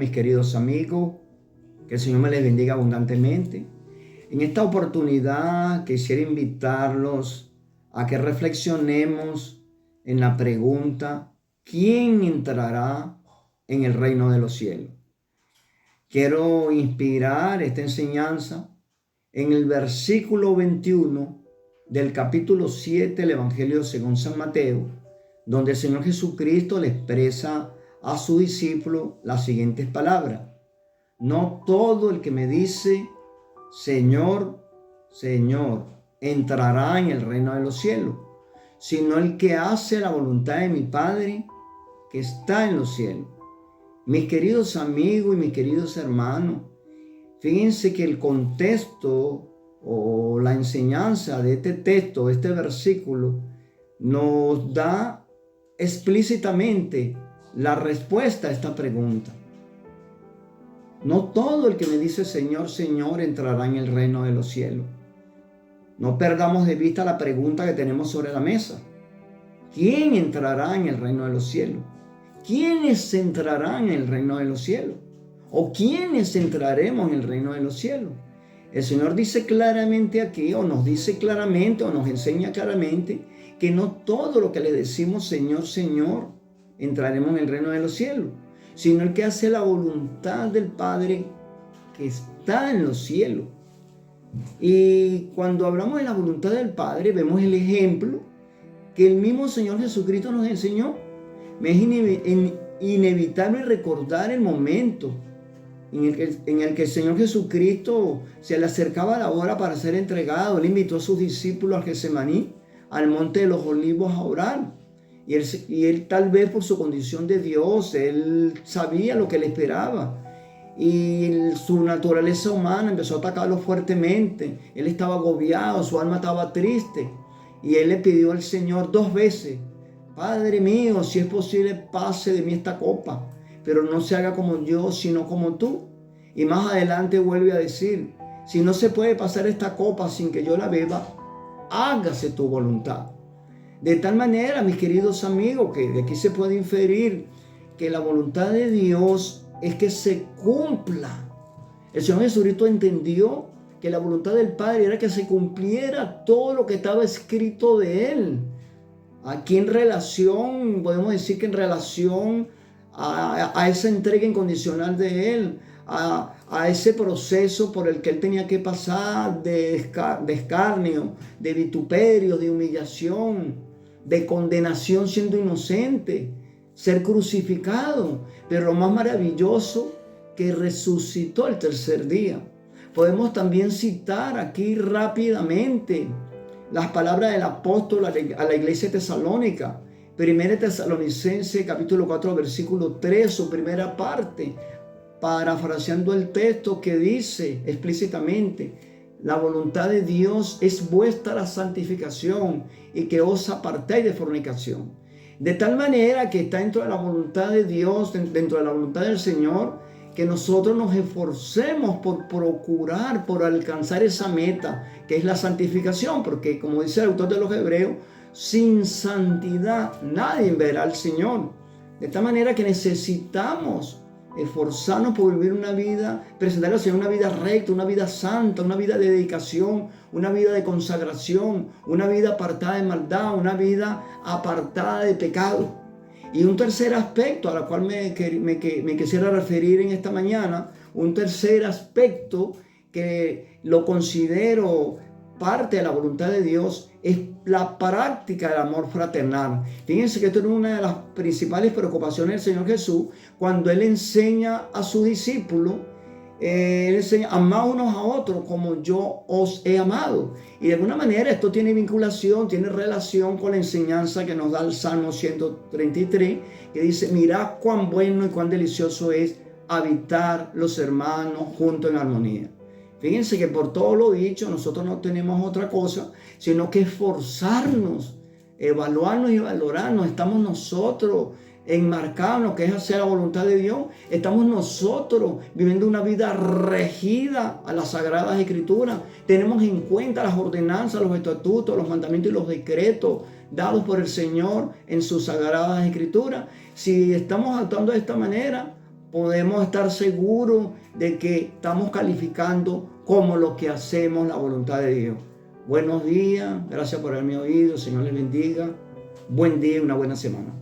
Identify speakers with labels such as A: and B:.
A: mis queridos amigos. Que el Señor me les bendiga abundantemente. En esta oportunidad quisiera invitarlos a que reflexionemos en la pregunta: ¿quién entrará en el reino de los cielos? Quiero inspirar esta enseñanza en el versículo 21 del capítulo 7 del Evangelio según San Mateo, donde el Señor Jesucristo le expresa a su discípulo las siguientes palabras: no todo el que me dice Señor, Señor, entrará en el reino de los cielos, sino el que hace la voluntad de mi Padre que está en los cielos. Mis queridos amigos y mis queridos hermanos, fíjense que el contexto o la enseñanza de este texto, de este versículo, nos da explícitamente la respuesta a esta pregunta. No todo el que me dice Señor, Señor entrará en el reino de los cielos. No perdamos de vista la pregunta que tenemos sobre la mesa. ¿Quién entrará en el reino de los cielos? ¿Quiénes entrarán en el reino de los cielos? ¿O quiénes entraremos en el reino de los cielos? El Señor dice claramente aquí, o nos dice claramente, o nos enseña claramente, que no todo lo que le decimos Señor, Señor, entraremos en el reino de los cielos, sino el que hace la voluntad del Padre que está en los cielos. Y cuando hablamos de la voluntad del Padre, vemos el ejemplo que el mismo Señor Jesucristo nos enseñó. Me es inevitable recordar el momento en el que el Señor Jesucristo se le acercaba la hora para ser entregado. Él invitó a sus discípulos a Getsemaní, al monte de los olivos, a orar. Y él tal vez por su condición de Dios, él sabía lo que le esperaba. Y su naturaleza humana empezó a atacarlo fuertemente. Él estaba agobiado, su alma estaba triste. Y él le pidió al Señor 2 veces: Padre mío, si es posible, pase de mí esta copa, pero no se haga como yo, sino como tú. Y más adelante vuelve a decir: si no se puede pasar esta copa sin que yo la beba, hágase tu voluntad. De tal manera, mis queridos amigos, que de aquí se puede inferir que la voluntad de Dios es que se cumpla. El Señor Jesucristo entendió que la voluntad del Padre era que se cumpliera todo lo que estaba escrito de Él. Aquí en relación, podemos decir que en relación a esa entrega incondicional de Él, a ese proceso por el que Él tenía que pasar de escarnio, de vituperio, de humillación, de condenación siendo inocente, ser crucificado, pero lo más maravilloso, que resucitó el tercer día. Podemos también citar aquí rápidamente las palabras del apóstol a la iglesia tesalónica, 1 Tesalonicenses capítulo 4 versículo 3, su primera parte, parafraseando el texto que dice explícitamente: la voluntad de Dios es vuestra santificación y que os apartéis de fornicación. De tal manera que está dentro de la voluntad de Dios, dentro de la voluntad del Señor, que nosotros nos esforcemos por procurar, por alcanzar esa meta, que es la santificación, porque como dice el autor de los Hebreos, sin santidad nadie verá al Señor. De tal manera que necesitamos esforzarnos por vivir una vida, presentar al Señor una vida recta, una vida santa, una vida de dedicación, una vida de consagración, una vida apartada de maldad, una vida apartada de pecado. Y un tercer aspecto al cual me quisiera referir en esta mañana, un tercer aspecto que lo considero parte de la voluntad de Dios, es la práctica del amor fraternal. Fíjense que esto es una de las principales preocupaciones del Señor Jesús cuando Él enseña a sus discípulos. Él enseña: amad unos a otros como yo os he amado. Y de alguna manera esto tiene vinculación, tiene relación con la enseñanza que nos da el Salmo 133, que dice: mirad cuán bueno y cuán delicioso es habitar los hermanos juntos en armonía. Fíjense que por todo lo dicho, nosotros no tenemos otra cosa, sino que esforzarnos, evaluarnos y valorarnos. Estamos nosotros enmarcados en lo que es hacer la voluntad de Dios. Estamos nosotros viviendo una vida regida a las Sagradas Escrituras. Tenemos en cuenta las ordenanzas, los estatutos, los mandamientos y los decretos dados por el Señor en sus Sagradas Escrituras. Si estamos actuando de esta manera, podemos estar seguros de que estamos calificando como lo que hacemos la voluntad de Dios. Buenos días, gracias por haberme oído, Señor les bendiga. Buen día y una buena semana.